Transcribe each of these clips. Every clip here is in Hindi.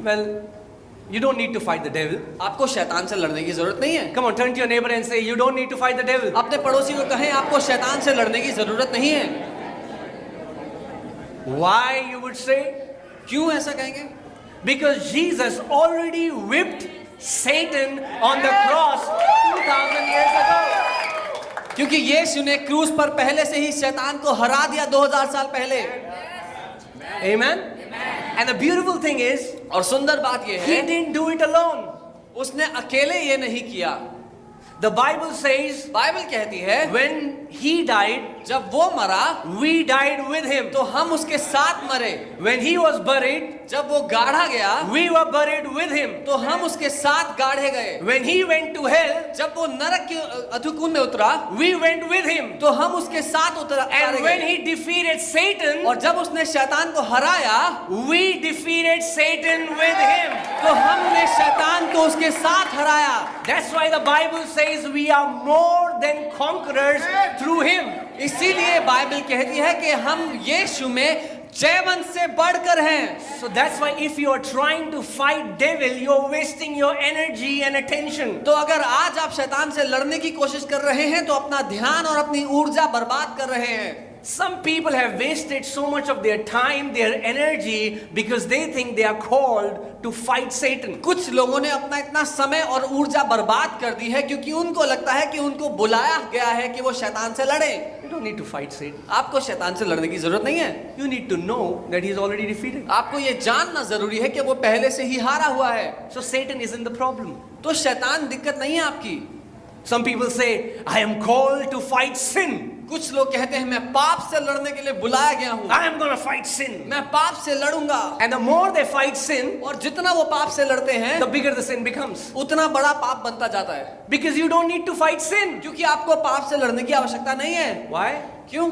Well, you don't need to fight the devil. आपको शैतान से लड़ने की जरूरत नहीं है। Come on, turn to your neighbor and say, you don't need to fight the devil. अपने पड़ोसी को कहें आपको शैतान से लड़ने की जरूरत नहीं है। Why, you would say? क्यों ऐसा कहेंगे? Because Jesus already whipped Satan on the cross 2000 years ago. क्योंकि यीशु ने क्रूस पर पहले से ही शैतान को हरा दिया 2000 साल पहले। Amen? And the beautiful thing is, और सुंदर बात ये he है, didn't do it alone. उसने अकेले ये नहीं किया। The Bible says, बाइबल कहती है when he died, जब वो मरा we died with him. तो हम उसके साथ मरे। When he was buried, जब वो गाढ़ा गया we were buried with him. तो हम उसके साथ गाढ़े गए। When he went to hell, जब वो नरक के अधोकुंड में उतरा we went with him. तो हम उसके साथ उतारे And when गए। he defeated Satan, और जब उसने शैतान को हराया we defeated Satan with him. तो हमने शैतान को उसके साथ हराया। That's why the Bible says we are more than conquerors through him. इसीलिए बाइबल कहती है कि हम यीशु में जयवंत से बढ़कर हैं। So that's why if you are trying to fight devil, you're wasting your energy and attention. तो अगर आज आप शैतान से लड़ने की कोशिश कर रहे हैं तो अपना ध्यान और अपनी ऊर्जा बर्बाद कर रहे हैं। Some people have wasted so much of their time, their energy, because they think they are called to fight Satan. कुछ लोगों ने अपना इतना समय और ऊर्जा बर्बाद कर दी है क्योंकि उनको लगता है कि उनको बुलाया गया है कि वो शैतान से लड़े। You don't need to fight Satan. आपको शैतान से लड़ने की जरूरत नहीं है। You need to know that he is already defeated. आपको ये जानना जरूरी है कि वो पहले से ही हारा हुआ है। So Satan isn't the problem. तो शैतान दिक्कत नहीं है आपकी। Some people say, I am called to fight sin. कुछ लोग कहते हैं मैं पाप से लड़ने के लिए बुलाया गया हूँ। I am going to fight sin. मैं पाप से लड़ूंगा। And the more they fight sin, और जितना वो पाप से लड़ते हैं the bigger the sin becomes. उतना बड़ा पाप बनता जाता है। Because you don't need to fight sin. क्योंकि आपको पाप से लड़ने की आवश्यकता नहीं है। Why? क्यों?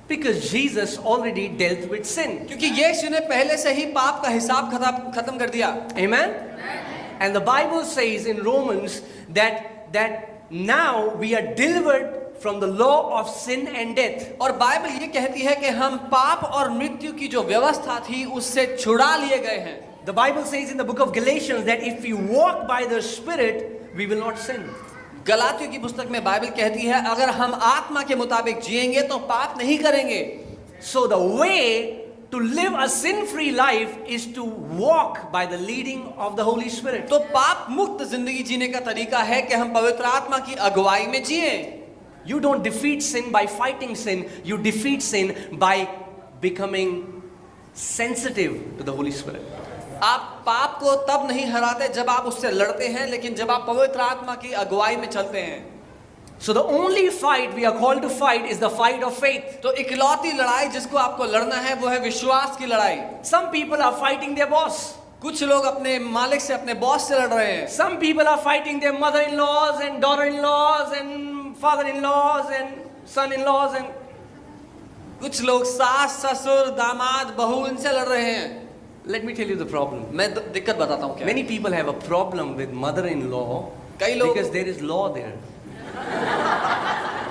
Because Jesus already dealt with sin. क्योंकि यीशु ने पहले से ही पाप का हिसाब खत्म कर दिया। Amen? And the Bible says in Romans that now we are delivered from the law of sin and death. और बाइबल ये कहती है कि हम पाप और मृत्यु की जो व्यवस्था थी उससे छुड़ा लिए गए हैं। The Bible says in the book of Galatians that if we walk by the Spirit, we will not sin. गलातियों की पुस्तक में बाइबल कहती है अगर हम आत्मा के मुताबिक जिएंगे तो पाप नहीं करेंगे। So the way to live a sin-free life is to walk by the leading of the Holy Spirit. तो पाप मुक्त जिंदगी जीने का तरीका है कि हम पवित्र आत्मा की अगुवाई में जिएं। You don't defeat sin by fighting sin. You defeat sin by becoming sensitive to the Holy Spirit. आप पाप को तब नहीं हराते जब आप उससे लड़ते हैं, लेकिन जब आप पवित्र आत्मा की अगुवाई में चलते हैं। So the only fight we are called to fight is the fight of faith. तो इकलौती लड़ाई जिसको आपको लड़ना है वो है विश्वास की लड़ाई। Some people are fighting their boss. कुछ लोग अपने मालिक से, अपने बॉस से लड़ रहे हैं। Some people are fighting their mother-in-laws and daughter-in-laws and father-in-laws and son-in-laws and कुछ लोग सास, ससुर, दामाद, बहू इनसे लड़ रहे हैं। let me tell you the problem. मैं दिक्कत बताता हूँ क्या। Many people have a problem with mother-in-law कई लोग because there is law there.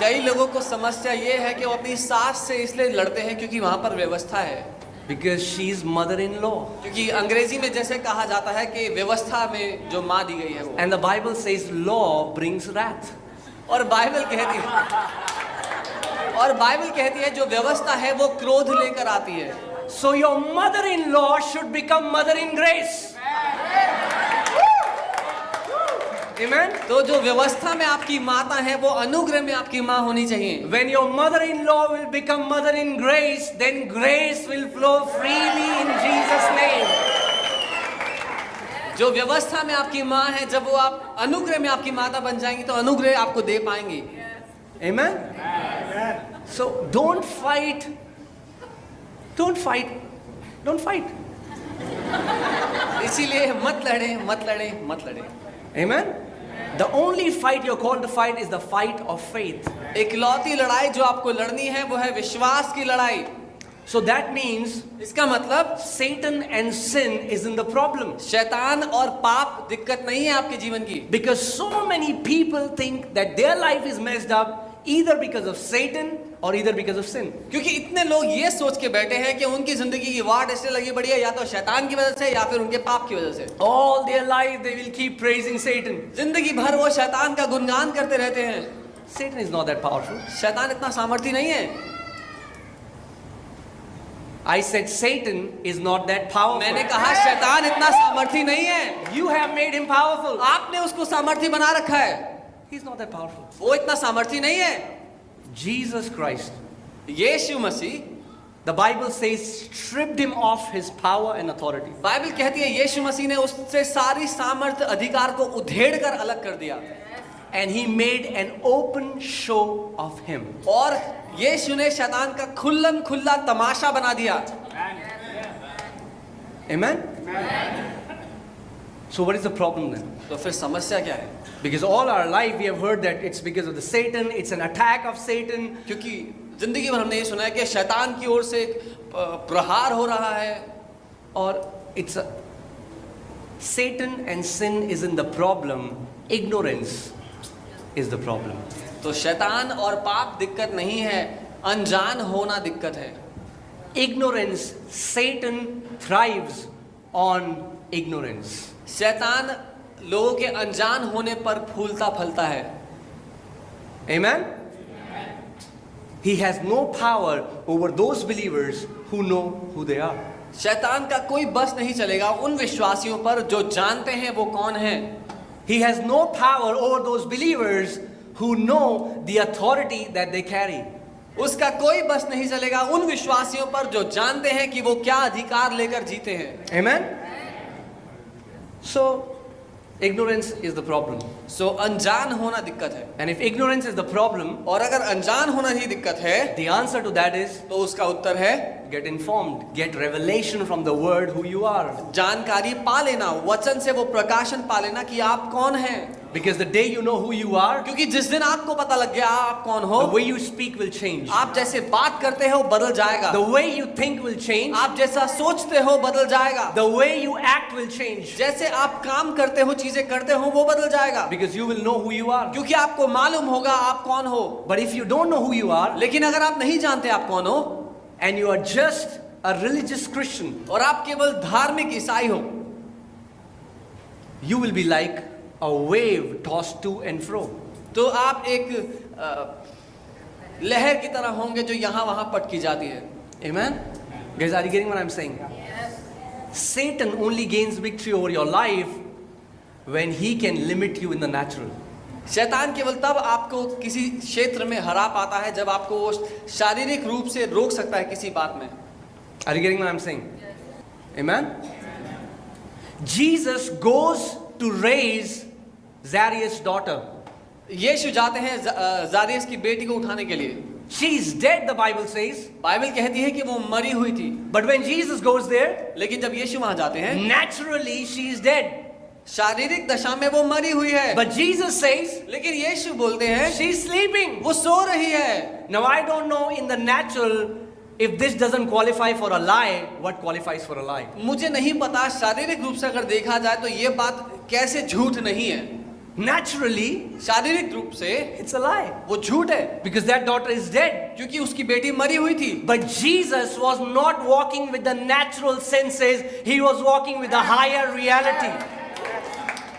कई लोगों को समस्या ये है कि वो अपनी सास से इसलिए लड़ते हैं क्योंकि वहां पर व्यवस्था है। Because she is mother-in-law. क्योंकि अंग्रेजी में जैसे कहा जाता है कि व्यवस्था में जो माँ दी गई है वो। And the Bible says law brings wrath. और बाइबल कहती है जो व्यवस्था है वो क्रोध लेकर आती है। So your mother-in-law should become mother in grace. Amen. तो जो व्यवस्था में आपकी माता है वो अनुग्रह में आपकी माँ होनी चाहिए। When your mother-in-law will become mother in grace, then grace will flow freely in Jesus' name. जो व्यवस्था में आपकी माँ है, जब वो आप अनुग्रह में आपकी माता बन जाएंगी तो अनुग्रह आपको दे पाएंगी। Amen. So don't fight. Don't fight. Don't fight. इसीलिए मत लड़े। Amen. The only fight you're called to fight is the fight of faith. इकलौती लड़ाई जो आपको लड़नी है वो है विश्वास की लड़ाई। So that means इसका मतलब Satan and sin isn't the problem. शैतान और पाप दिक्कत नहीं है आपके जीवन की। Because so many people think that their life is messed up either because of Satan or either because of sin. क्योंकि इतने लोग ये सोच के बैठे हैं कि उनकी जिंदगी की वाट इसलिए लगी पड़ी है या तो शैतान की वजह से या फिर उनके पाप की वजह से। All their life they will keep praising Satan. जिंदगी भर वो शैतान का गुणगान करते रहते हैं। Satan is not that powerful. शैतान इतना सामर्थी नहीं है। I said Satan is not that powerful. मैंने कहा शैतान इतना सामर्थी नहीं है। You have made him powerful. आपने उसको सामर्थी बना रखा है। He's not that powerful. वो इतना सामर्थी नहीं है। Jesus Christ, Yeshu Masih, the Bible says, stripped him of his power and authority. Bible कहती है यीशु मसीह ने उससे सारी सामर्थ्य अधिकार को उधेड़ कर अलग कर दिया And he made an open show of him. और यीशु ने शैतान का खुल्लम खुल्ला तमाशा बना दिया। Amen? So what is the problem then? तो फिर समस्या क्या है? Because all our life we have heard that it's because of the Satan, it's an attack of Satan. क्योंकि जिंदगी भर हमने ये सुना है कि शैतान की ओर से एक प्रहार हो रहा है Or it's a Satan and sin isn't the problem, ignorance is the problem. तो शैतान और पाप दिक्कत नहीं है, अनजान होना दिक्कत है। Ignorance, Satan thrives on ignorance. शैतान लोगों के अनजान होने पर फूलता फलता है। Amen? He has no power over those believers who know who they are. शैतान का कोई बस नहीं चलेगा उन विश्वासियों पर जो जानते हैं वो कौन है। He has no power over those believers who know the authority that they carry. उसका कोई बस नहीं चलेगा उन विश्वासियों पर जो जानते हैं कि वो क्या अधिकार लेकर जीते हैं। Amen? So, ignorance is the problem. सो अनजान होना दिक्कत है। And if ignorance is the problem, और अगर अनजान होना ही दिक्कत है the answer to that is तो उसका उत्तर है get informed, get revelation from the word who you are. जानकारी पा लेना, वचन से वो प्रकाशन पा लेना कि आप कौन हैं। Because the day you know who you are, क्योंकि जिस दिन आपको पता लग गया आप कौन हो, the way you speak will change. आप जैसे बात करते हो बदल जाएगा। The way you think will change. आप जैसा सोचते हो बदल जाएगा। The way you act will change. जैसे आप काम करते हो, चीजें करते हो, वो बदल जाएगा। Because you will know who you are. क्योंकि आपको मालूम होगा आप कौन हो। But if you don't know who you are, लेकिन अगर आप नहीं जानते आप कौन हो and you are just a religious Christian, और आप केवल धार्मिक ईसाई हो, you will be like a wave tossed to and fro. तो आप एक लहर की तरह होंगे जो यहाँ वहाँ पटकी जाती है। Amen? Guys, are you getting what I'm saying? Satan only gains victory over your life when he can limit you in the natural. शैतान केवल तब आपको किसी क्षेत्र में हरा पाता है जब आपको वो शारीरिक रूप से रोक सकता है किसी बात में। Are you getting what I'm saying? Amen? Jesus goes to raise Zarius' daughter. यीशु जाते हैं जारियस की बेटी को उठाने के लिए। She is dead, the Bible says. Bible कहती है कि वो मरी हुई थी। But when Jesus goes there, लेकिन जब यीशु वहां जाते हैं, naturally she is dead. शारीरिक दशा में वो मरी हुई है। But Jesus says, लेकिन यीशु बोलते हैं she's sleeping. वो सो रही है। Now I don't know in the natural if this doesn't qualify for a lie, what qualifies for a lie? मुझे नहीं पता शारीरिक रूप से अगर देखा जाए तो ये बात कैसे झूठ नहीं है। Naturally, शारीरिक रूप से it's a lie. वो झूठ है Because that daughter is dead. क्योंकि उसकी बेटी मरी हुई थी। But Jesus was not walking with the natural senses, he was walking with a higher reality.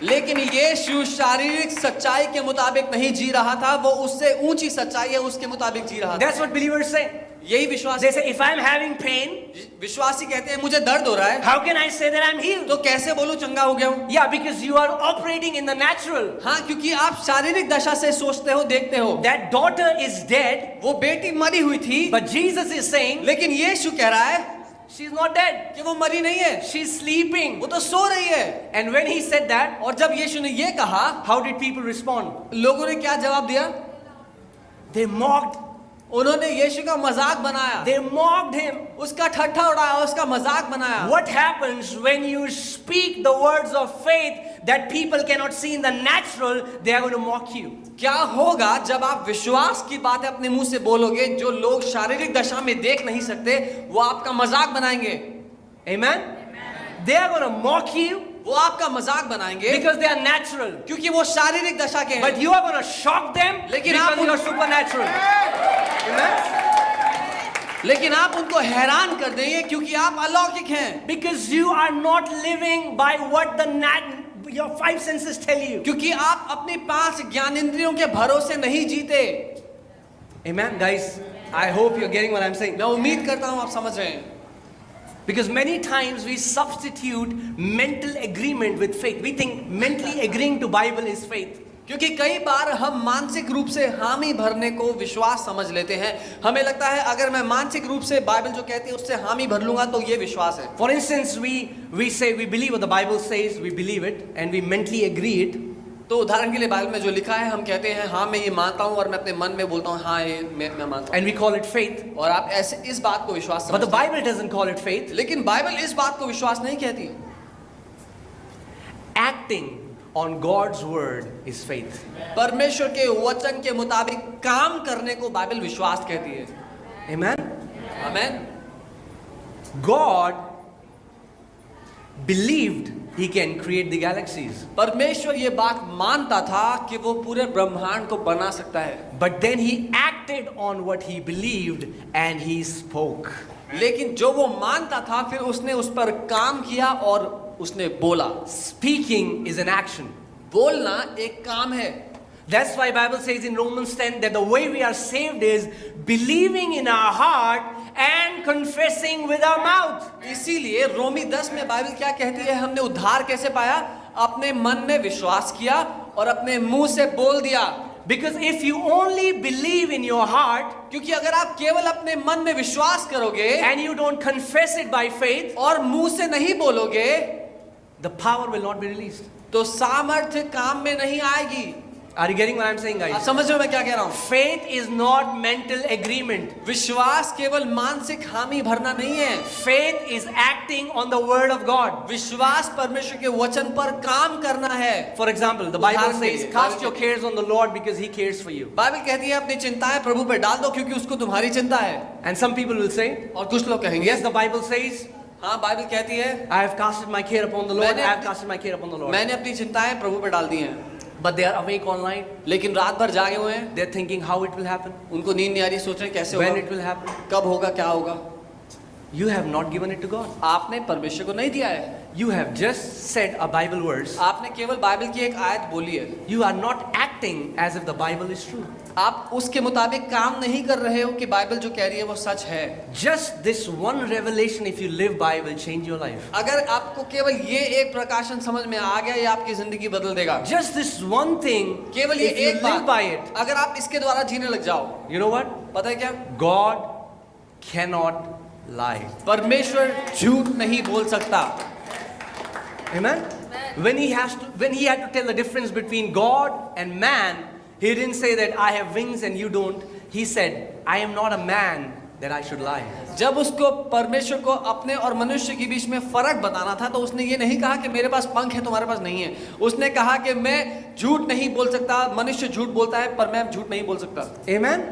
लेकिन यीशु शारीरिक सच्चाई के मुताबिक नहीं जी रहा था, वो उससे ऊंची सच्चाई है उसके मुताबिक जी रहा था। That's what believers say. यही विश्वास। They say, if I'm having pain, विश्वासी कहते हैं मुझे दर्द हो रहा है, how can I say that I'm healed? तो कैसे बोलूं चंगा हो गया हूं? Yeah, because you are operating in the natural. हाँ, क्योंकि आप शारीरिक दशा से सोचते हो, देखते हो। That daughter is dead, वो बेटी मरी हुई थी, but Jesus is saying, लेकिन यीशु कह रहा है she's not dead. कि वो मरी नहीं है, She's sleeping. वो तो सो रही है। And when he said that, और जब यीशु ने ये कहा, how did people respond? लोगों ने क्या जवाब दिया? They mocked. उन्होंने यीशु का मजाक बनाया। They mocked him. उसका ठट्ठा उड़ाया, उसका मजाक बनाया। What happens when you speak the words of faith that people cannot see in the natural? They are going to mock you. क्या होगा जब आप विश्वास की बातें अपने मुंह से बोलोगे जो लोग शारीरिक दशा में देख नहीं सकते, वो आपका मजाक बनाएंगे। Amen? They are going to mock you. वो आपका मजाक बनाएंगे because they are natural. क्योंकि वो शारीरिक दशा के हैं। But you are going to shock them लेकिन because आप you are supernatural. Amen? लेकिन आप उनको हैरान कर देंगे क्योंकि आप अलौकिक हैं। Because you are not living by what your five senses tell you. क्योंकि आप अपनी 5 ज्ञानेंद्रियों के भरोसे नहीं जीते। Amen, guys. I hope you're getting what I'm saying. मैं उम्मीद करता हूं आप समझ रहे हैं। Because many times we substitute mental agreement with faith. We think mentally agreeing to Bible is faith. क्योंकि कई बार हम मानसिक रूप से हामी भरने को विश्वास समझ लेते हैं। हमें लगता है अगर मैं मानसिक रूप से बाइबल जो कहती है उससे हामी भर लूंगा तो ये विश्वास है। For instance, we say we believe what the Bible says, we believe it, and we mentally agree it. तो उदाहरण के लिए बाइबल में जो लिखा है हम कहते हैं हाँ मैं ये मानता हूँ और मैं अपने मन में बोलता हूँ हाँ ये मैं मानता हूँ। And we call it faith. और आप ऐसे इस बात को विश्वास But the समझते हैं। Bible doesn't call it faith. लेकिन बाइबल इस बात को विश्वास नहीं कहती। Acting on God's word is faith. परमेश्वर के वचन के मुताबिक काम करने को बाइबल विश्वास कहती है। Amen? आमीन। God believed He can create the galaxies. परमेश्वर ये बात मानता था कि वो पूरे ब्रह्मांड को बना सकता है। But then He acted on what He believed and He spoke. लेकिन जो वो मानता था फिर उसने उस पर काम किया और उसने बोला। Speaking is an action. बोलना एक काम है। That's why Bible says in Romans 10 that the way we are saved is believing in our heart and confessing with our mouth. इसीलिए रोमी 10 में बाइबल क्या कहती है हमने उद्धार कैसे पाया? अपने मन में विश्वास किया और अपने मुंह से बोल दिया। Because if you only believe in your heart क्योंकि अगर आप केवल अपने मन में विश्वास करोगे and you don't confess it by faith, और मुंह से नहीं बोलोगे the power will not be released. तो सामर्थ्य काम में नहीं आएगी। Are you getting what I'm saying, आप guys? समझ रहे हो मैं क्या कह रहा हूँ? Faith is not mental agreement. विश्वास केवल मानसिक हामी भरना नहीं है। Faith is acting on the word of God. विश्वास परमेश्वर के वचन पर काम करना है। For example, the Bible उदाहरण के says, लिए, cast your cares on the Lord because He cares for you. Bible कहती है अपनी चिंताएं प्रभु पे डाल दो क्योंकि उसको तुम्हारी चिंता है। And some people will say, और कुछ लोग कहेंगे yes, the Bible says, हाँ बाइबल कहती है I have casted my care upon the Lord. I मैंने have casted my care upon the Lord. मैंने अपनी चिंताएं प्रभु पे डाल दी हैं। But they are awake all night. लेकिन रात भर जागे हुए हैं। They're thinking how it will happen, उनको नींद नहीं आ रही, सोच रहे हैं कैसे when it होगा, will happen. कब होगा, क्या होगा। You have not given it to God. आपने परमेश्वर को नहीं दिया है। You have just said a Bible verse. आपने केवल बाइबल की एक आयत बोली है। You are not acting as if the Bible is true. आप उसके मुताबिक काम नहीं कर रहे हो कि बाइबल जो कह रही है वो सच है। Just this one revelation, if you live by, will change your life. अगर आपको केवल ये एक प्रकाशन समझ में आ गया ये आपकी जिंदगी बदल देगा। Just this one thing, केवल ये if you एक live by बात, it, अगर आप इसके द्वारा जीने लग जाओ, you know what? पता है क्या? God cannot lie. परमेश्वर झूठ नहीं बोल सकता। Amen? When he had to tell the difference between God and man, he didn't say that I have wings and you don't. He said, I am not a man that I should lie. जब उसको परमेश्वर को अपने और मनुष्य के बीच में फर्क बताना था तो उसने ये नहीं कहा कि मेरे पास पंख है तुम्हारे पास नहीं है। उसने कहा कि मैं झूठ नहीं बोल सकता, मनुष्य झूठ बोलता है पर मैं झूठ नहीं बोल सकता। Amen?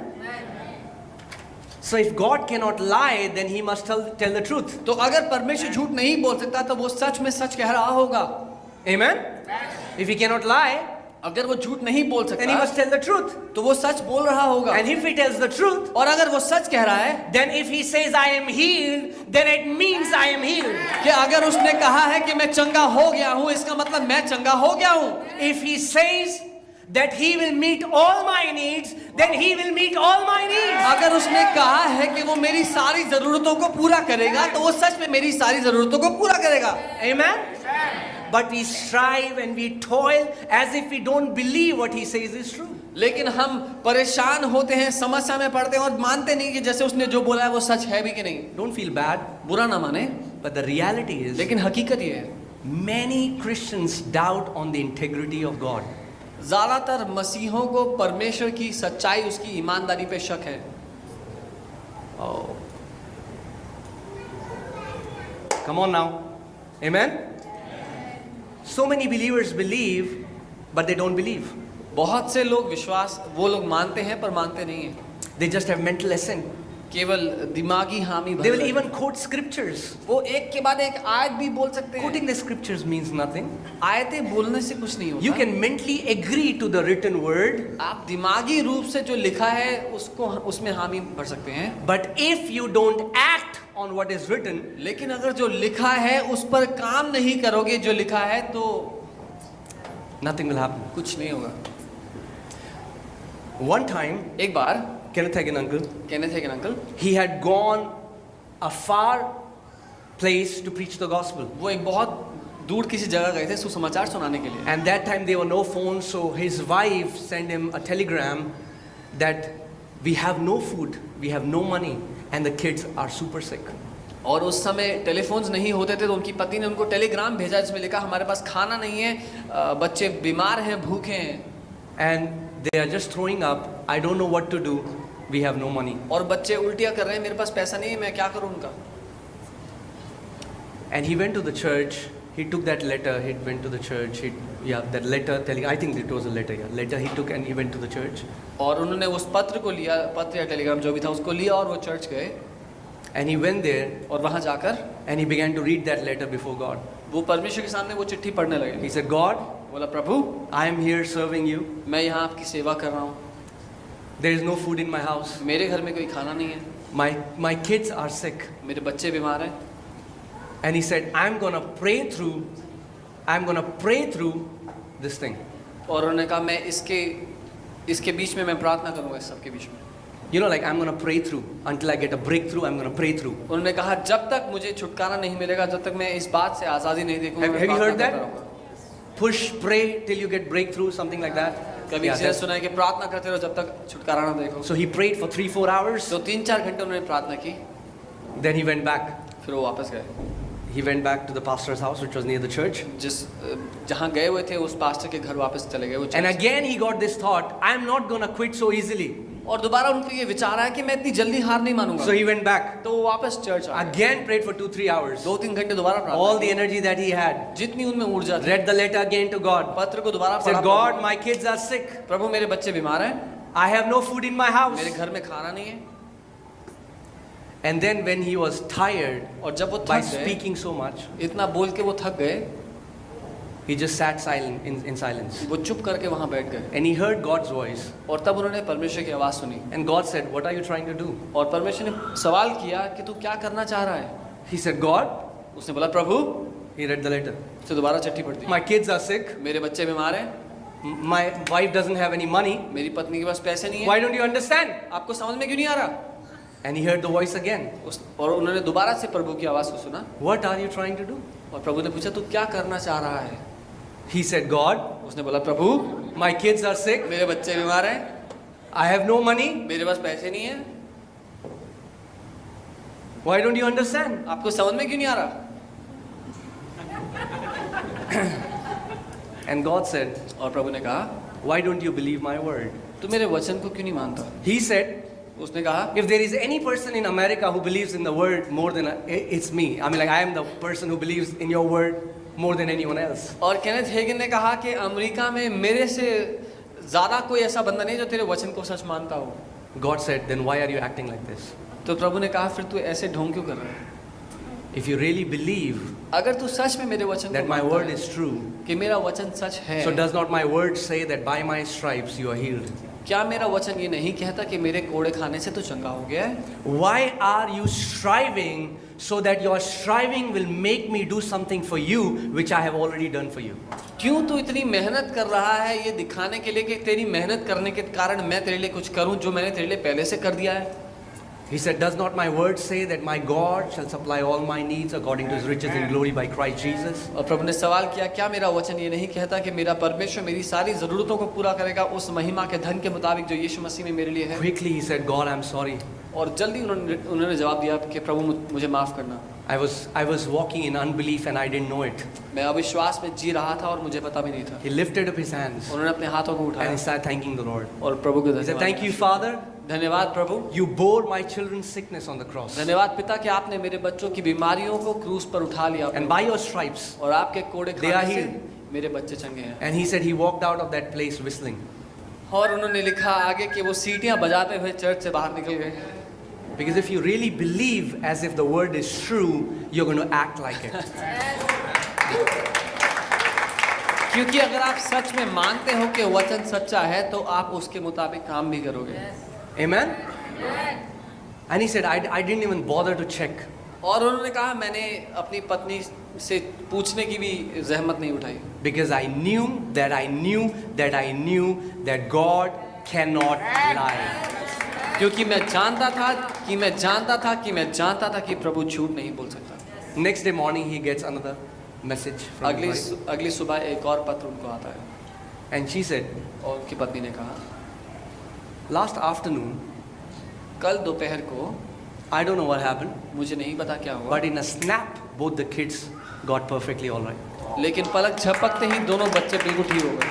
So if God cannot lie, then he must tell the truth. तो अगर परमेश्वर झूठ नहीं बोल सकता तो वो सच में सच कह रहा होगा। Amen? If he cannot lie, अगर वो झूठ नहीं बोल then he सकता must tell the truth. तो वो सच बोल रहा होगा। And if he tells the truth, और अगर वो सच कह रहा है, then if he says I am healed, then it means I am healed. कि अगर उसने कहा है कि मैं चंगा हो गया हूँ, इसका मतलब मैं चंगा हो गया हूँ। If he says that he will meet all my needs, then he will meet all my needs. अगर उसने कहा है कि वो मेरी सारी जरूरतों को पूरा करेगा तो वो सच में मेरी सारी जरूरतों को पूरा करेगा। Amen? But we strive and we toil as if we don't believe what he says is true. लेकिन हम परेशान होते हैं, समस्या में पड़ते हैं और मानते नहीं कि जैसे उसने जो बोला है वो सच है भी कि नहीं। Don't feel bad, बुरा ना माने, but the reality is लेकिन हकीकत ये है many Christians doubt on the integrity of God. ज्यादातर मसीहों को परमेश्वर की सच्चाई, उसकी ईमानदारी पे शक है। Oh. Come on now. Amen? So many believers believe, but they don't believe. बहुत से लोग विश्वास वो लोग मानते हैं पर मानते नहीं हैं। They just have mental assent. केवल दिमागी हामी They will भर even quote scriptures. वो एक के बाद एक आयत भी बोल सकते हैं। Quoting the scriptures means nothing. आयतें बोलने से कुछ नहीं होता। You can mentally agree to the written word, आप दिमागी रूप से जो लिखा है उसको उसमें हामी भर सकते हैं, but if you don't act on what is written, लेकिन अगर जो लिखा है उस पर काम नहीं करोगे जो लिखा है तो nothing will happen. कुछ नहीं होगा। One time, एक बार Kenneth Hagin uncle, कहने थे कि uncle he had gone a far place to preach the gospel. वो एक बहुत दूर किसी जगह गए थे सुसमाचार सुनाने के लिए, And that time there were no phones, so his wife sent him a telegram that we have no food, we have no money, and the kids are super sick. और उस समय टेलीफोन्स नहीं होते थे तो उनकी पत्नी ने उनको टेलीग्राम भेजा जिसमें लिखा हमारे पास खाना नहीं है, बच्चे बीमार हैं, भूखे हैं, And they are just throwing up. I don't know what to do. We have no money. और बच्चे उल्टियाँ कर रहे हैं, मेरे पास पैसा नहीं है, मैं क्या करूँ उनका। And he went to the church. He took that letter. He went to the church. That letter telling. I think it was a letter. Yeah, letter he took and he went to the church. और उन्होंने उस पत्र को लिया, पत्र या टेलीग्राम जो भी था उसको लिया और वो चर्च गए And he went there और वहाँ जाकर and he began to read that letter before God. वो परमेश्वर के सामने वो चिट्ठी पढ़ने लगे। He said, God, बोला प्रभु I am here serving you. मैं यहाँ आपकी सेवा कर रहा हूँ, There is no food in my house. मेरे घर में कोई खाना नहीं है, My kids are sick. मेरे बच्चे बीमार हैं। And he said, I'm gonna pray through this thing. और उन्होंने कहा मैं इसके बीच में मैं प्रार्थना करूँगा, इस सबके बीच में। You know, like I'm gonna pray through until I get a breakthrough. I'm gonna pray through. उन्होंने कहा जब तक मुझे छुटकारा नहीं मिलेगा, जब तक मैं इस बात से आज़ादी नहीं देखूंगा, मैं Have you प्रार्थना heard that? करता रहूंगा। Push, pray till you get breakthrough, something like that. कभी Yeah, किसी ने सुना है कि प्रार्थना करते रहो जब तक छुटकारा ना देखो। So he prayed for 3-4 hours. तो 3-4 घंटे उन्होंने प्रार्थना की, Then he went back. फिर वो वापस गए। He went back to the pastor's house, which was near the church. जहाँ गए हुए थे उस पास्टर के घर वापस चले गए वो And church. again he got this thought, I'm not gonna quit so easily. और दोबारा उनको ये विचार आया कि मैं इतनी जल्दी हार नहीं मानूंगा। So he went back. तो वो वापस चर्च आ गए। Again prayed for 2-3 hours. 2-3 घंटे दोबारा All प्रार्थना the की। energy that he had. जितनी उनमें ऊर्जा थी, Read the letter again to God. पत्र को दोबारा Said, पढ़ा। God, my kids are sick. प्रभु मेरे बच्चे बीमार हैं, I have no food in my house. मेरे घर में खाना नहीं है। And then when he was tired और जब वो by थक गए, speaking so much, इतना बोल के वो थक गए, he just sat silent in silence. वो चुप करके वहाँ बैठ गए। And he heard God's voice. और तब उन्होंने परमेश्वर की आवाज़ सुनी And God said, what are you trying to do? और परमेश्वर ने सवाल किया कि तू क्या करना चाह रहा है। He said, God. उसने बोला प्रभु। He read the letter. उसने दोबारा चिट्ठी पढ़ दी। My kids are sick. मेरे बच्चे बीमार हैं, My wife doesn't have any money. मेरी पत्नी के पास पैसे नहीं Why है, don't you understand? आपको समझ में क्यों नहीं आ रहा। And he heard the voice again. और उन्होंने दोबारा से प्रभु की आवाज़ को सुना What are you trying to do? और प्रभु ने पूछा तू क्या करना चाह रहा है। He said, God, उसने बोला प्रभु my kids are sick. मेरे बच्चे बीमार हैं, I have no money. मेरे पास पैसे नहीं है, Why don't you understand? आपको समझ में क्यों नहीं आ रहा। And God said, और प्रभु ने कहा why don't you believe my word? तू मेरे वचन को क्यों नहीं मानता। He said, उसने कहा if there is any person in America who believes in the word more than it's me. I mean, like I am the person who believes in your word more than anyone else. और केनेथ हेगन ने कहा कि अमेरिका में मेरे से ज़्यादा कोई ऐसा बंदा नहीं जो तेरे वचन को सच मानता हो। God said, then why are you acting like this? तो प्रभु ने कहा फिर तू ऐसे ढोंग क्यों कर रहा है। If you really believe अगर तू सच में मेरे वचन that को my मानता word है is true, कि मेरा वचन सच है, so does not my word say that by my stripes you are healed? क्या मेरा वचन ये नहीं कहता कि मेरे कोड़े खाने से तू चंगा हो गया है। Why are you striving so that your striving will make me do something for you which I have already done for you? क्यों तू इतनी मेहनत कर रहा है ये दिखाने के लिए कि तेरी मेहनत करने के कारण मैं तेरे लिए कुछ करूं जो मैंने तेरे लिए पहले से कर दिया है। He said, does not my word say that my God shall supply all my needs according to his riches in glory by Christ Jesus? और प्रभु ने सवाल किया क्या मेरा वचन ये नहीं कहता कि मेरा परमेश्वर मेरी सारी ज़रूरतों को पूरा करेगा उस महिमा के धन के मुताबिक जो यीशु मसीह में मेरे लिए है। Quickly he said, God, I'm sorry. और जल्दी उन्होंने जवाब दिया कि प्रभु मुझे माफ़ करना। I was walking in unbelief and I didn't know it. मैं अविश्वास में जी रहा था और मुझे पता भी नहीं था। He lifted up his hands उन्होंने अपने हाथों को and उठाया he started thanking the Lord. और प्रभु को He said, धन्यवाद। thank you, Father. धन्यवाद प्रभु। You bore my children's sickness on the cross. धन्यवाद पिता कि आपने मेरे बच्चों की बीमारियों को क्रूस पर उठा लिया And by your stripes. और आपके कोड़े They are खाने से healed. मेरे बच्चे चंगे हैं। And he said he walked out of that place whistling. और उन्होंने लिखा आगे कि वो सीटियां बजाते हुए चर्च से बाहर निकल गए। Because if you really believe as if the word is true, you're going to act like it. क्योंकि अगर आप सच में मानते हो कि वचन सच्चा है तो आप उसके मुताबिक काम भी करोगे। Amen? And he said, I didn't even bother to check. और उन्होंने कहा मैंने अपनी पत्नी से पूछने की भी जहमत नहीं उठाई। Because I knew that I knew that I knew that God cannot lie. क्योंकि मैं जानता था कि प्रभु झूठ नहीं बोल सकता। Next day morning he gets another message from his wife. अगली सुबह एक और पत्र उनको आता है And she said, और उनकी पत्नी ने कहा last afternoon, कल दोपहर को I don't know what happened, मुझे नहीं पता क्या हुआ, but in a snap, both the kids got perfectly all right. लेकिन पलक झपकते ही दोनों बच्चे बिल्कुल ठीक हो गए।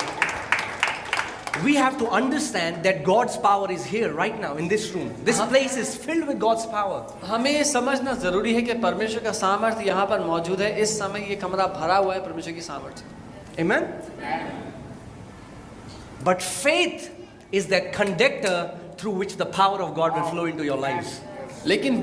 We have to understand that God's power is here right now in this room. This place is filled with God's power. हमें ये समझना जरूरी है कि परमेश्वर का सामर्थ्य यहाँ पर मौजूद है। इस समय ये कमरा भरा हुआ है परमेश्वर की सामर्थ्य। Amen? But faith is that conductor through which the power of God will flow into your lives. लेकिन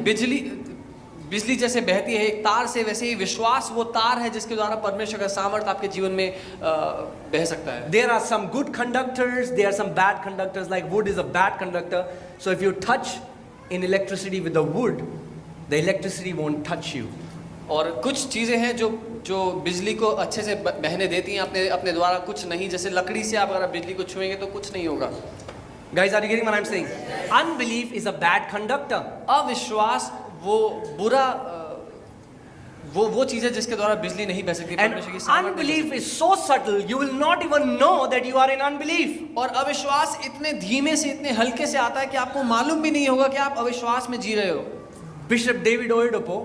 बिजली जैसे बहती है एक तार से, वैसे ही विश्वास वो तार है जिसके द्वारा परमेश्वर का सामर्थ्य आपके जीवन में बह सकता है। There are some good conductors, there are some bad conductors. Like wood is a bad conductor. So if you touch in electricity with the wood, the electricity won't touch you. और कुछ चीज़ें हैं जो बिजली को अच्छे से बहने देती हैं अपने द्वारा, कुछ नहीं। जैसे लकड़ी से आप अगर बिजली को छुएंगे तो कुछ नहीं होगा। Guys, are you getting what I'm saying? Unbelief is a bad conductor. अविश्वास वो बुरा वो चीज़ है जिसके द्वारा बिजली नहीं बह सकती। And unbelief is so subtle, you will not even know that you are in unbelief. और अविश्वास इतने धीमे से, इतने हल्के से आता है कि आपको मालूम भी नहीं होगा कि आप अविश्वास में जी रहे हो। Bishop David Oyedepo,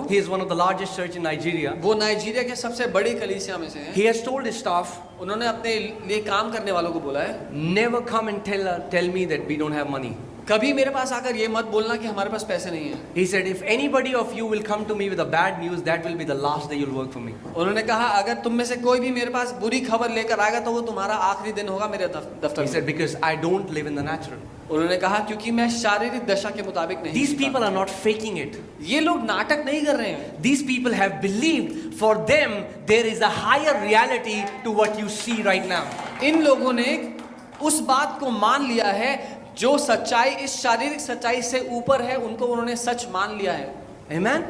he is one of the largest church in Nigeria. वो नाइजीरिया के सबसे बड़ी कलीसिया में से हैं। He has told his staff, उन्होंने अपने लिए काम करने वालों को बोला है, never come and tell me that we don't have money. कभी मेरे पास आकर ये मत बोलना कि हमारे पास पैसे नहीं है। He said, if anybody of you will come to me with a bad news, that will be the last day you'll work for me. उन्होंने कहा अगर तुम में से कोई भी मेरे पास बुरी खबर लेकर आएगा तो वो तुम्हारा आखिरी दिन होगा मेरे दफ्तर में। He said, because I don't live in the natural. उन्होंने कहा क्योंकि मैं शारीरिक दशा के मुताबिक नहीं। These people are not faking it. ये लोग नाटक नहीं कर रहे हैं। These people have believed. For them, there is a higher reality to what you see right now. इन लोगों ने उस बात को मान लिया है जो सच्चाई इस शारीरिक सच्चाई से ऊपर है, उनको उन्होंने सच मान लिया है। Amen?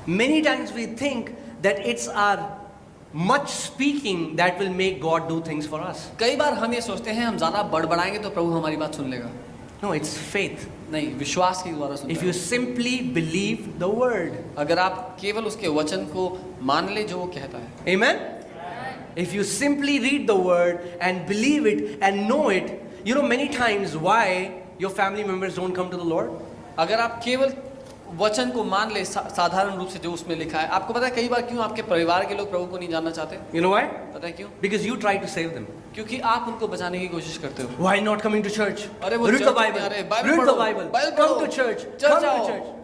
Many times we think that it's our much speaking that will make God do things for us. कई बार हम ये सोचते हैं हम ज्यादा बड़बड़ाएंगे तो प्रभु हमारी बात सुन लेगा। No, it's faith. नहीं, विश्वास के द्वारा सुनता If you है। simply believe the word. अगर आप केवल उसके वचन को मान ले जो वो कहता है। Amen? If you simply read the word and believe it and know it, you know many times why your family members don't come to the Lord? अगर आप केवल वचन को मान ले साधारण रूप से जो उसमें लिखा है, आपको पता है कई बार क्यों आपके परिवार के लोग प्रभु को नहीं जानना चाहते? You know why? पता है क्यों? Because you try to save them. क्योंकि आप उनको बचाने की कोशिश करते हो। Why not coming to church? अरे वो Read the चर्च Bible. में आ रहे, Read the Bible. Come to church. Come to आओ। church.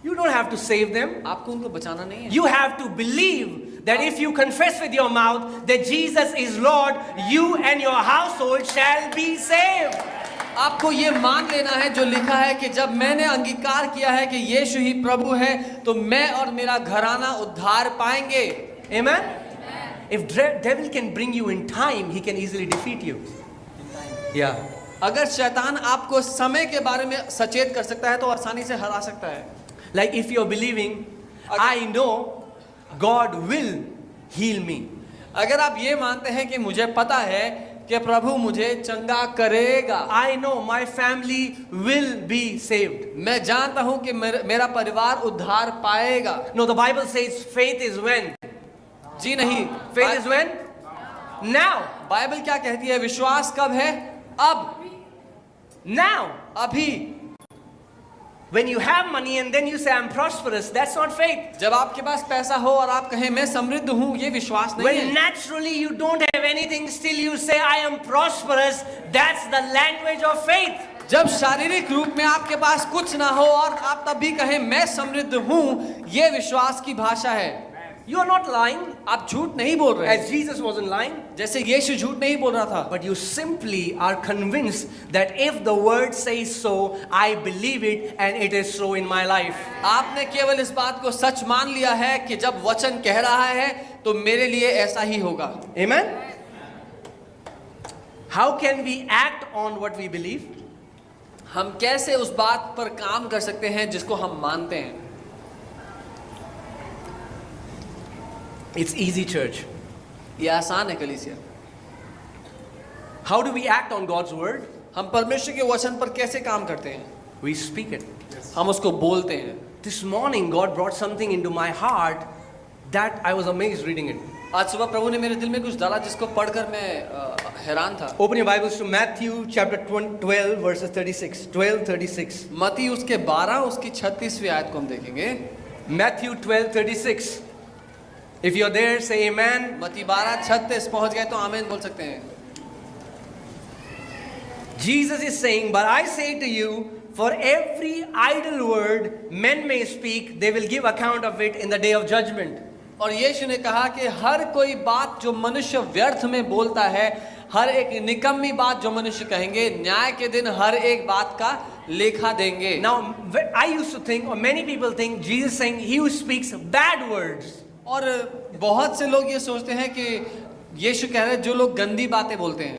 You don't have to save them. आपको उनको बचाना नहीं है। You have to believe that if you confess with your mouth that Jesus is Lord, you and your household shall be saved. आपको ये मान लेना है जो लिखा है कि जब मैंने अंगीकार किया है कि यीशु ही प्रभु है तो मैं और मेरा घराना उद्धार पाएंगे। Amen? If devil can bring you in time, he can easily defeat you. Yeah. अगर शैतान आपको समय के बारे में सचेत कर सकता है तो आसानी से हरा सकता है। Like if you're believing, I know God will heal me. अगर आप ये मानते हैं कि मुझे पता है कि प्रभु मुझे चंगा करेगा। I know my family will be saved. मैं जानता हूं कि मेरा परिवार उद्धार पाएगा। No, the Bible says faith is when? जी नहीं, Faith is when? Now. Bible क्या कहती है? विश्वास कब है? अब। Now. अभी। When you have money and then you say I'm prosperous, that's not faith. जब आपके पास पैसा हो और आप कहें मैं समृद्ध हूँ, ये विश्वास नहीं When है। naturally you don't have anything, still you say I am prosperous, that's the language of faith. जब शारीरिक रूप में आपके पास कुछ ना हो और आप तब भी कहें मैं समृद्ध हूँ, ये विश्वास की भाषा है। You are not lying, आप झूठ नहीं बोल रहे, as Jesus wasn't lying, जैसे यीशु झूठ नहीं बोल रहा था, but you simply are convinced that if the word says so, I believe it and it is so in my life. आपने केवल इस बात को सच मान लिया है कि जब वचन कह रहा है तो मेरे लिए ऐसा ही होगा। Amen? How can we act on what we believe? हम कैसे उस बात पर काम कर सकते हैं जिसको हम मानते हैं? It's easy, church. ये आसान है कलीसिया। How do we act on God's word? हम परमेश्वर के वचन पर कैसे काम करते हैं? We speak it. हम उसको बोलते हैं। This morning, God brought something into my heart that I was amazed reading it. आज सुबह प्रभु ने मेरे दिल में कुछ डाला जिसको पढ़कर मैं हैरान था। Open your Bibles to Matthew chapter 12 verses 36. 12:36. मत्ती उसके 12 उसकी 36वीं आयत को हम देखेंगे। Matthew 12:36. If you're there, say amen. मत्ती 12:36 पहुंच गए तो आमीन बोल सकते हैं। Jesus is saying, but I say to you, for every idle word men may speak, they will give account of it in the day of judgment. और यीशु ने कहा कि हर कोई बात जो मनुष्य व्यर्थ में बोलता है, हर एक निकम्मी बात जो मनुष्य कहेंगे, न्याय के दिन हर एक बात का लेखा देंगे। Now, I used to think, or many people think, Jesus saying he who speaks bad words. और बहुत से लोग ये सोचते हैं कि यीशु कह रहे हैं जो लोग गंदी बातें बोलते हैं।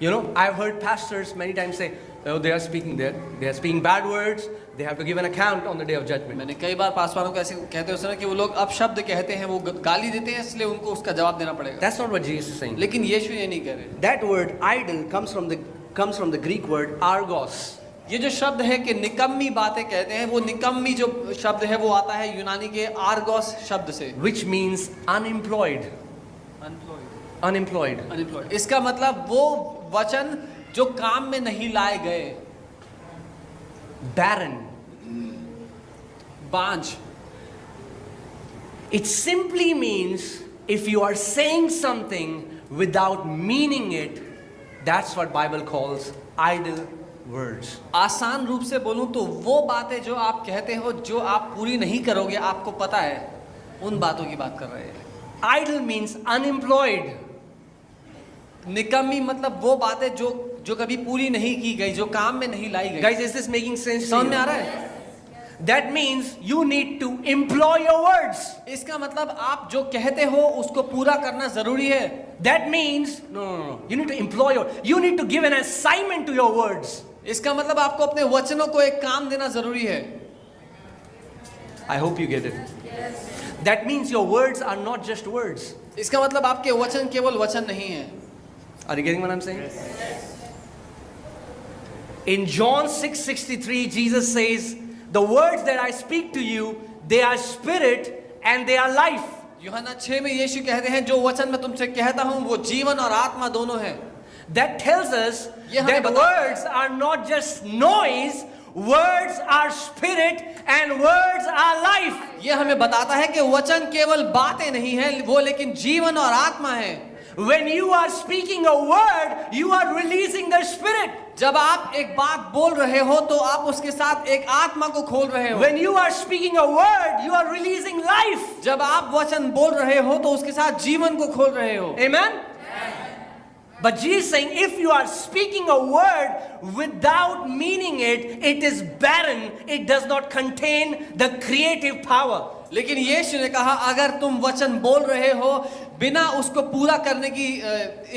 You know, I've heard pastors many times say, oh, they are speaking bad words, they have to give an account on the day of judgment. मैंने कई बार पासवानों को ऐसे कहते हैं सुना कि वो लोग अपशब्द कहते हैं, वो गाली देते हैं, इसलिए उनको उसका जवाब देना पड़ेगा। That's not what Jesus is saying. लेकिन यीशु ये नहीं कह रहे। That word idle comes from the Greek word argos. ये जो शब्द है कि निकम्मी बातें कहते हैं, वो निकम्मी जो शब्द है वो आता है यूनानी के आर्गोस शब्द से, Which means unemployed. Unemployed. Unemployed. इसका मतलब वो वचन जो काम में नहीं लाए गए, Barren. बांझ। It simply means if you are saying something without meaning it, that's what Bible calls idle words. आसान रूप से बोलूं तो वो बातें जो आप कहते हो जो आप पूरी नहीं करोगे, आपको पता है, उन बातों की बात कर रहे हैं। Idle means unemployed. निकम्मी मतलब वो बातें जो कभी पूरी नहीं की गई, जो काम में नहीं लाई गई। Guys, is this making sense to समझ में you? आ रहा है? That means you need to employ your words. इसका मतलब आप जो कहते हो उसको पूरा करना जरूरी है। That means no. You need to employ you need to give an assignment to your words. इसका मतलब आपको अपने वचनों को एक काम देना जरूरी है। I hope you get it. That means your words are not just words. इसका मतलब आपके वचन केवल वचन नहीं है। Are you getting what I'm saying? In John 6:63, Jesus says, "The words that I speak to you, they are spirit and they are life." यूहन्ना 6 में यीशु कहते हैं जो वचन मैं तुमसे कहता हूं वो जीवन और आत्मा दोनों है। That tells us ये हमें that बताता है। words are not just noise, words are spirit and words are life. ये हमें बताता है कि वचन केवल बातें नहीं है, वो लेकिन जीवन और आत्मा है। When you are speaking a word, you are releasing the spirit. जब आप एक बात बोल रहे हो तो आप उसके साथ एक आत्मा को खोल रहे हो। When you are speaking a word, you are releasing life. जब आप वचन बोल रहे हो तो उसके साथ जीवन को खोल रहे हो। Amen? But Jesus is saying, if you are speaking a word without meaning it, it is barren. It does not contain the creative power. लेकिन यीशु ने कहा अगर तुम वचन बोल रहे हो बिना उसको पूरा करने की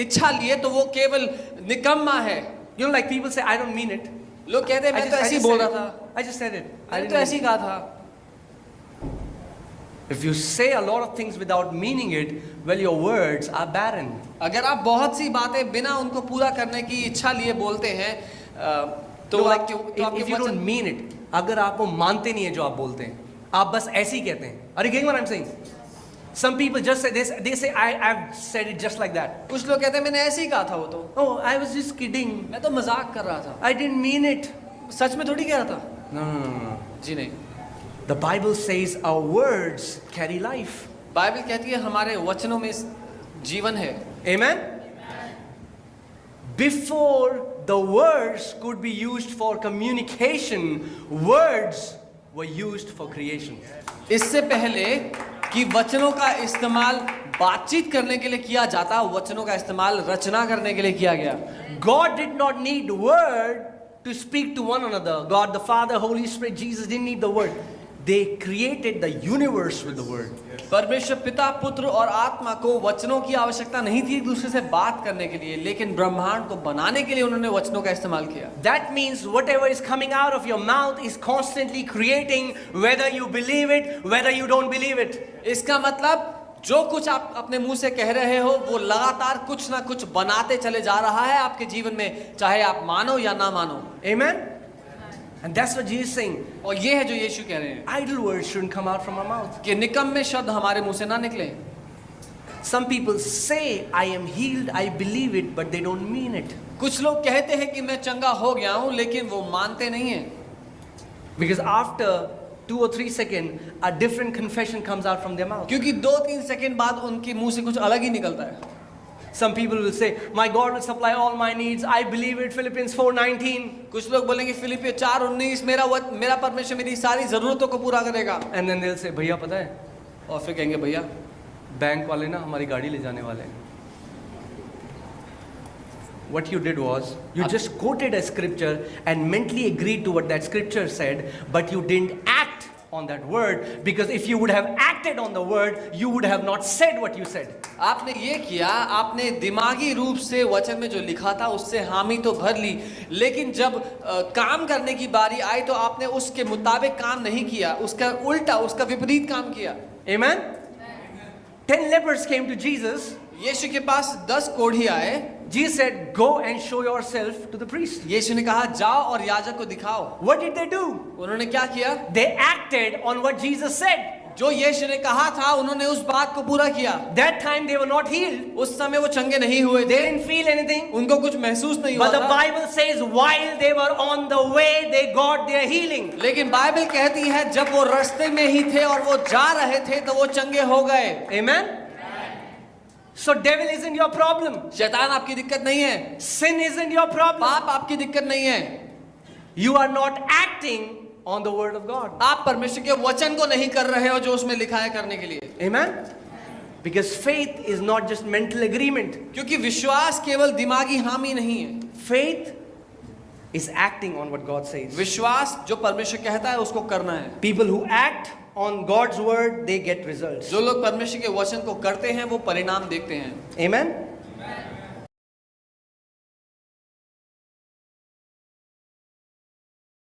इच्छा लिए तो वो केवल निकम्मा है। You know, like people say, I don't mean it. लोग कहते हैं मैं तो ऐसे ही बोल रहा था, I just said it. मैंने तो ऐसे ही कहा था। If you say a lot of things without meaning it, well, your words are barren. अगर आप बहुत सी बातें बिना उनको पूरा करने की इच्छा लिए बोलते हैं तो No, आपके if you don't mean it, अगर आप वो मानते नहीं है जो आप बोलते हैं, आप बस ऐसे ही कहते हैं। Are you getting what I'm saying? Some people just say this. They say I've said it just like that. कुछ लोग कहते हैं मैंने ऐसे ही कहा था वो तो, Oh, I was just kidding. मैं तो मजाक कर रहा था, I didn't mean it. सच में थोड़ी कह रहा था। No. जी नहीं। The Bible says our words carry life. Bible कहती है हमारे वचनों में जीवन है। Amen? Before the words could be used for communication, words were used for creation. इससे पहले कि वचनों का इस्तेमाल बातचीत करने के लिए किया जाता, वचनों का इस्तेमाल रचना करने के लिए किया गया। God did not need word to speak to one another. God the Father, Holy Spirit, Jesus didn't need the word. They created the universe with the word. परमेश्वर पिता, पुत्र और आत्मा को वचनों की आवश्यकता नहीं थी एक दूसरे से बात करने के लिए, लेकिन ब्रह्मांड को बनाने के लिए उन्होंने वचनों का इस्तेमाल किया। That means whatever is coming out of your mouth is constantly creating, whether you believe it, whether you don't believe it. इसका मतलब जो कुछ आप अपने मुंह से कह रहे हो वो लगातार कुछ ना कुछ बनाते चले जा रहा है आपके जीवन में, चाहे आप मानो या ना मानो। Amen? And that's what Jesus is saying. और ये है जो यीशु कह रहे हैं Idle words shouldn't come out from our mouth. कि निकम्मे शब्द हमारे मुंह से ना निकले। Some people say, I am healed, I believe it, but they don't mean it. कुछ लोग कहते हैं कि मैं चंगा हो गया हूं, लेकिन वो मानते नहीं हैं। Because after 2 or 3 seconds, a different confession comes out from their mouth. क्योंकि 2-3 सेकंड बाद उनके मुंह से कुछ अलग ही निकलता है। Some people will say, my God will supply all my needs, I believe it, Philippians 4:19. कुछ लोग बोलेंगे फिलिपियो 4:19 मेरा परमेश्वर मेरी सारी जरूरतों को पूरा करेगा। And then they'll say, भैया पता है, और फिर कहेंगे भैया बैंक वाले ना हमारी गाड़ी ले जाने वाले हैं। What you did was, you just quoted a scripture and mentally agreed to what that scripture said, but you didn't act on that word, because if you would have acted on the word, you would have not said what you said. आपने ये किया, आपने दिमागी रूप से वचन में जो लिखा था उससे हामी तो भर ली, लेकिन जब काम करने की बारी आई तो आपने उसके मुताबिक काम नहीं किया, उसका उल्टा, उसका विपरीत काम किया। Amen? 10 lepers came to Jesus. यीशु के पास 10 कोढ़ी आए। Jesus said, go and show yourself to the priest. यीशु ने कहा जाओ और याजक को दिखाओ। What did they do? उन्होंने क्या किया? They acted on what Jesus said. जो यीशु ने कहा था उन्होंने उस बात को पूरा किया। That time they were not healed. उस समय वो चंगे नहीं हुए They थे, didn't feel anything. उनको कुछ महसूस नहीं हुआ But the था। Bible says while they were on the way, they got their healing. लेकिन बाइबल कहती है जब वो रास्ते में ही थे और वो जा रहे थे तो वो चंगे हो गए। Amen? So devil isn't your problem. शैतान आपकी दिक्कत नहीं है, Sin isn't your problem. पाप आपकी दिक्कत नहीं है। You are not acting on the word of God. आप परमेश्वर के वचन को नहीं कर रहे हो जो उसमें लिखा है करने के लिए। Amen? Because faith is not just mental agreement. क्योंकि विश्वास केवल दिमागी हामी नहीं है, Faith is acting on what God says. विश्वास जो परमेश्वर कहता है उसको करना है। People who act on God's word, they get results. जो लोग परमेश्वर के वचन को करते हैं वो परिणाम देखते हैं। Amen?